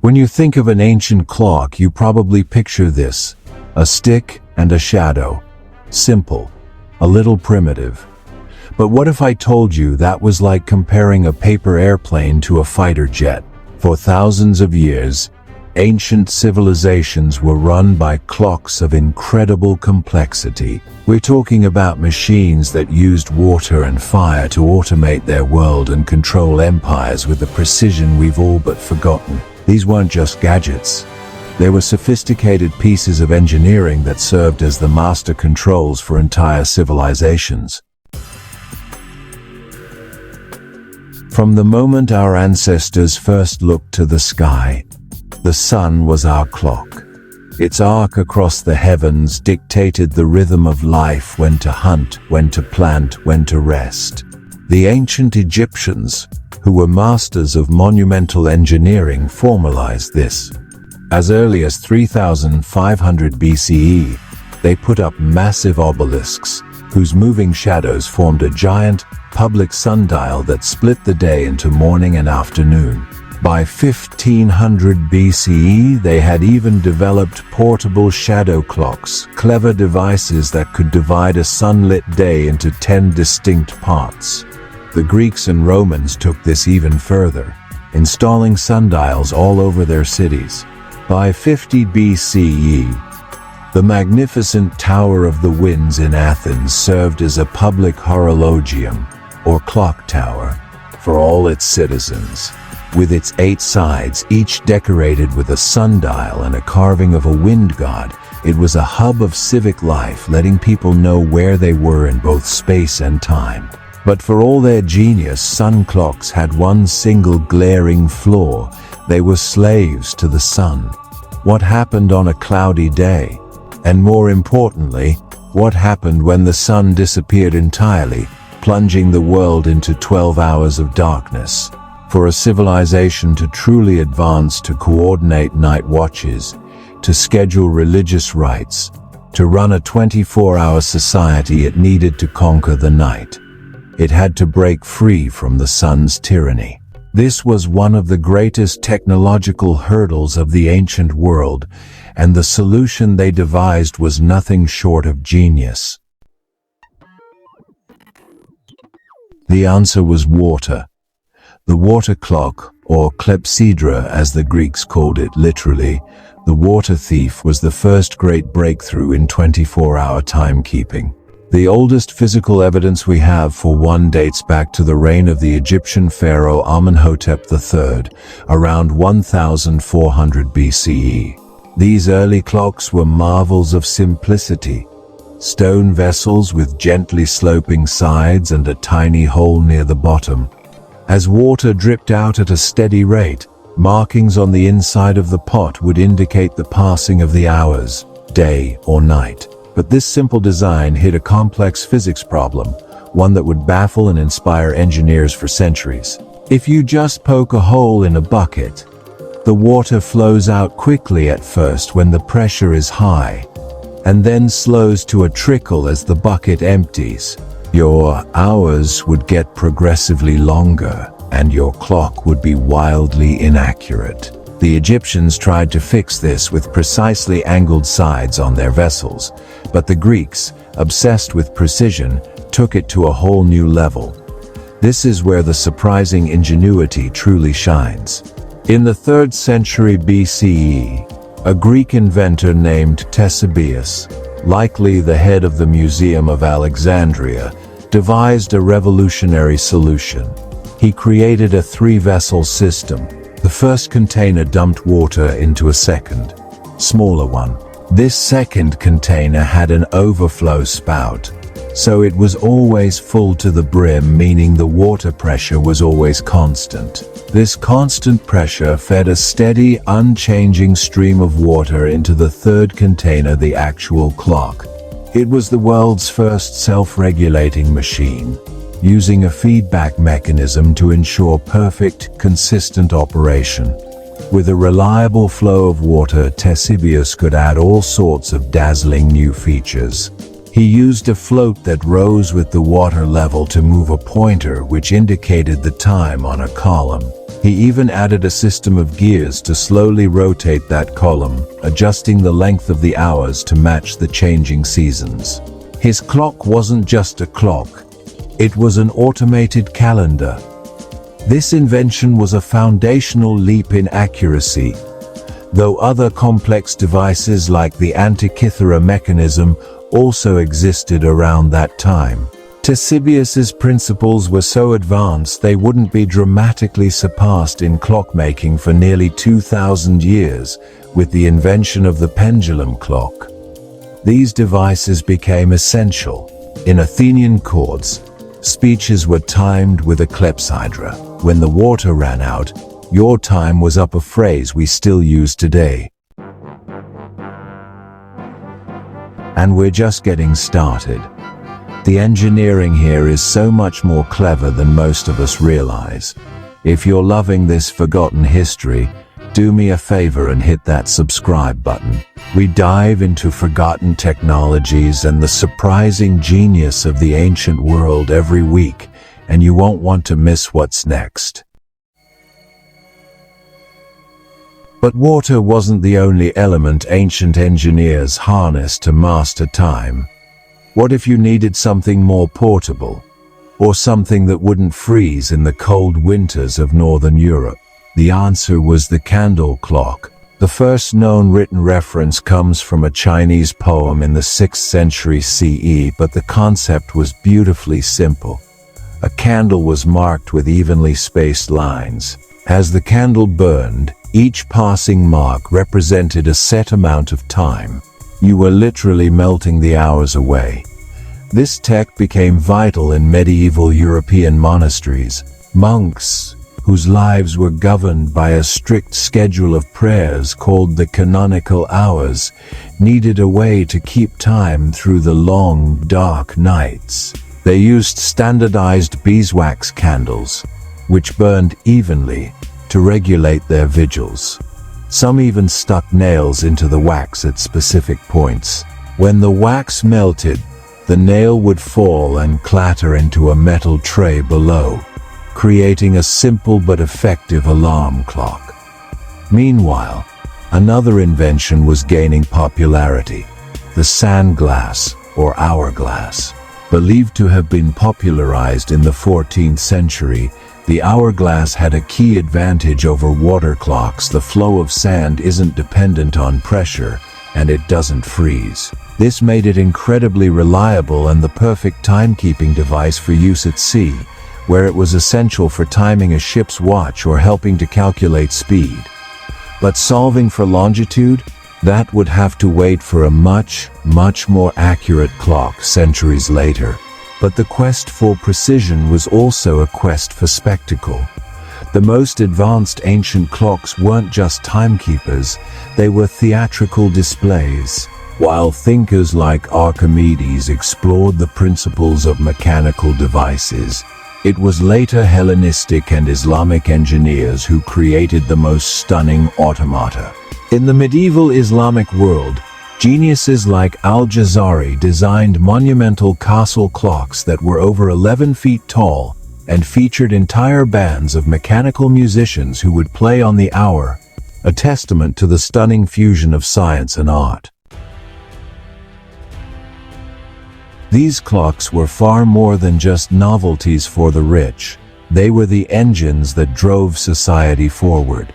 When you think of an ancient clock, you probably picture this: a stick and a shadow. Simple, a little primitive. But what if I told you that was like comparing a paper airplane to a fighter jet? For thousands of years, ancient civilizations were run by clocks of incredible complexity. We're talking about machines that used water and fire to automate their world and control empires with a precision we've all but forgotten. These weren't just gadgets. They were sophisticated pieces of engineering that served as the master controls for entire civilizations. From the moment our ancestors first looked to the sky, the sun was our clock. Its arc across the heavens dictated the rhythm of life: when to hunt, when to plant, when to rest. The ancient Egyptians, who were masters of monumental engineering, formalized this. As early as 3500 BCE, they put up massive obelisks, whose moving shadows formed a giant, public sundial that split the day into morning and afternoon. By 1500 BCE, they had even developed portable shadow clocks, clever devices that could divide a sunlit day into 10 distinct parts. The Greeks and Romans took this even further, installing sundials all over their cities. By 50 BCE, the magnificent Tower of the Winds in Athens served as a public horologium, or clock tower, for all its citizens. With its 8 sides, each decorated with a sundial and a carving of a wind god, it was a hub of civic life, letting people know where they were in both space and time. But for all their genius, sun clocks had one single glaring flaw: they were slaves to the sun. What happened on a cloudy day? And more importantly, what happened when the sun disappeared entirely, plunging the world into 12 hours of darkness? For a civilization to truly advance, to coordinate night watches, to schedule religious rites, to run a 24-hour society, it needed to conquer the night. It had to break free from the sun's tyranny. This was one of the greatest technological hurdles of the ancient world, and the solution they devised was nothing short of genius. The answer was water. The water clock, or Clepsydra as the Greeks called it literally, the water thief, was the first great breakthrough in 24-hour timekeeping. The oldest physical evidence we have for one dates back to the reign of the Egyptian pharaoh Amenhotep III, around 1400 BCE. These early clocks were marvels of simplicity. Stone vessels with gently sloping sides and a tiny hole near the bottom. As water dripped out at a steady rate, markings on the inside of the pot would indicate the passing of the hours, day or night. But this simple design hid a complex physics problem, one that would baffle and inspire engineers for centuries. If you just poke a hole in a bucket, the water flows out quickly at first when the pressure is high, and then slows to a trickle as the bucket empties. Your hours would get progressively longer, and your clock would be wildly inaccurate. The Egyptians tried to fix this with precisely angled sides on their vessels, but the Greeks, obsessed with precision, took it to a whole new level. This is where the surprising ingenuity truly shines. In the 3rd century BCE, a Greek inventor named Ctesibius, likely the head of the Museum of Alexandria, devised a revolutionary solution. He created a 3-vessel system. The first container dumped water into a second, smaller one. This second container had an overflow spout, so it was always full to the brim, meaning the water pressure was always constant. This constant pressure fed a steady, unchanging stream of water into the 3rd container, the actual clock. It was the world's first self-regulating machine, using a feedback mechanism to ensure perfect, consistent operation. With a reliable flow of water, Ctesibius could add all sorts of dazzling new features. He used a float that rose with the water level to move a pointer which indicated the time on a column. He even added a system of gears to slowly rotate that column, adjusting the length of the hours to match the changing seasons. His clock wasn't just a clock, it was an automated calendar. This invention was a foundational leap in accuracy, though other complex devices like the Antikythera mechanism also existed around that time. Ctesibius's principles were so advanced they wouldn't be dramatically surpassed in clockmaking for nearly 2,000 years with the invention of the pendulum clock. These devices became essential. In Athenian courts, speeches were timed with a clepsydra. When the water ran out, "Your time was up," a phrase we still use today. And we're just getting started. The engineering here is so much more clever than most of us realize. If you're loving this forgotten history, do me a favor and hit that subscribe button. We dive into forgotten technologies and the surprising genius of the ancient world every week, and you won't want to miss what's next. But water wasn't the only element ancient engineers harnessed to master time. What if you needed something more portable, or something that wouldn't freeze in the cold winters of Northern Europe? The answer was the candle clock. The first known written reference comes from a Chinese poem in the 6th century CE, but the concept was beautifully simple. A candle was marked with evenly spaced lines. As the candle burned, each passing mark represented a set amount of time. You were literally melting the hours away. This tech became vital in medieval European monasteries. Monks, whose lives were governed by a strict schedule of prayers called the canonical hours, needed a way to keep time through the long, dark nights. They used standardized beeswax candles, which burned evenly, to regulate their vigils. Some even stuck nails into the wax at specific points. When the wax melted, the nail would fall and clatter into a metal tray below, creating a simple but effective alarm clock. Meanwhile, another invention was gaining popularity: the sand glass, or hourglass. Believed to have been popularized in the 14th century, the hourglass had a key advantage over water clocks. The flow of sand isn't dependent on pressure, and it doesn't freeze. This made it incredibly reliable and the perfect timekeeping device for use at sea, where it was essential for timing a ship's watch or helping to calculate speed. But solving for longitude? That would have to wait for a much more accurate clock centuries later. But the quest for precision was also a quest for spectacle. The most advanced ancient clocks weren't just timekeepers, they were theatrical displays. While thinkers like Archimedes explored the principles of mechanical devices, it was later Hellenistic and Islamic engineers who created the most stunning automata. In the medieval Islamic world, geniuses like Al-Jazari designed monumental castle clocks that were over 11 feet tall and featured entire bands of mechanical musicians who would play on the hour, a testament to the stunning fusion of science and art. These clocks were far more than just novelties for the rich. They were the engines that drove society forward.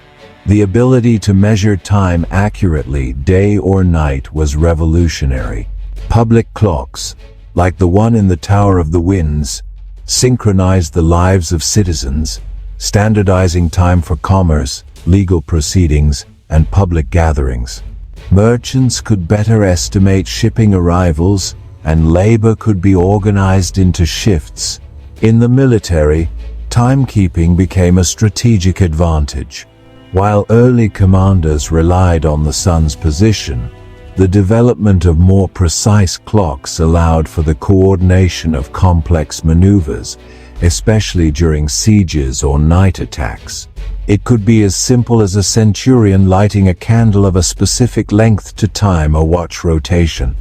The ability to measure time accurately, day or night, was revolutionary. Public clocks, like the one in the Tower of the Winds, synchronized the lives of citizens, standardizing time for commerce, legal proceedings, and public gatherings. Merchants could better estimate shipping arrivals, and labor could be organized into shifts. In the military, timekeeping became a strategic advantage. While early commanders relied on the sun's position, the development of more precise clocks allowed for the coordination of complex maneuvers, especially during sieges or night attacks. It could be as simple as a centurion lighting a candle of a specific length to time a watch rotation.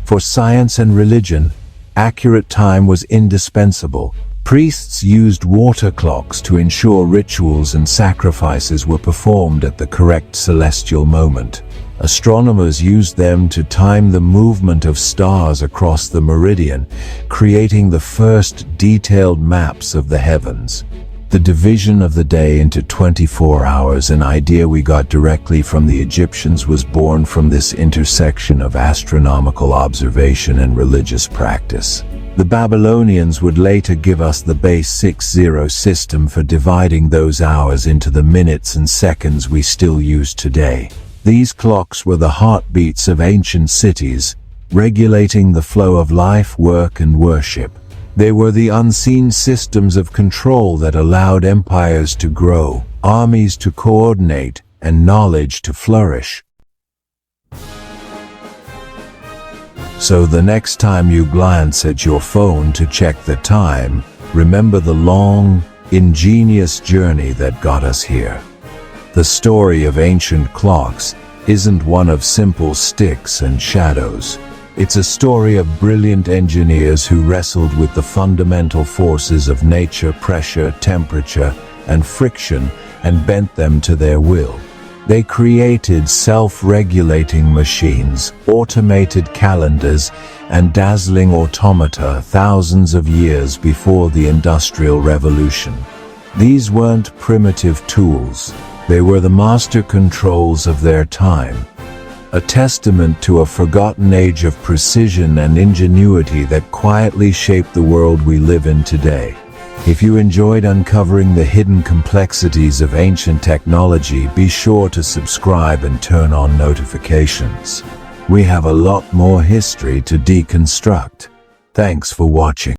For science and religion, accurate time was indispensable. Priests used water clocks to ensure rituals and sacrifices were performed at the correct celestial moment. Astronomers used them to time the movement of stars across the meridian, creating the first detailed maps of the heavens. The division of the day into 24 hours, an idea we got directly from the Egyptians, was born from this intersection of astronomical observation and religious practice. The Babylonians would later give us the base 6-0 system for dividing those hours into the minutes and seconds we still use today. These clocks were the heartbeats of ancient cities, regulating the flow of life, work, and worship. They were the unseen systems of control that allowed empires to grow, armies to coordinate, and knowledge to flourish. So the next time you glance at your phone to check the time, remember the long, ingenious journey that got us here. The story of ancient clocks isn't one of simple sticks and shadows. It's a story of brilliant engineers who wrestled with the fundamental forces of nature, pressure, temperature, and friction, and bent them to their will. They created self-regulating machines, automated calendars, and dazzling automata thousands of years before the Industrial Revolution. These weren't primitive tools. They were the master controls of their time, a testament to a forgotten age of precision and ingenuity that quietly shaped the world we live in today. If you enjoyed uncovering the hidden complexities of ancient technology, be sure to subscribe and turn on notifications. We have a lot more history to deconstruct. Thanks for watching.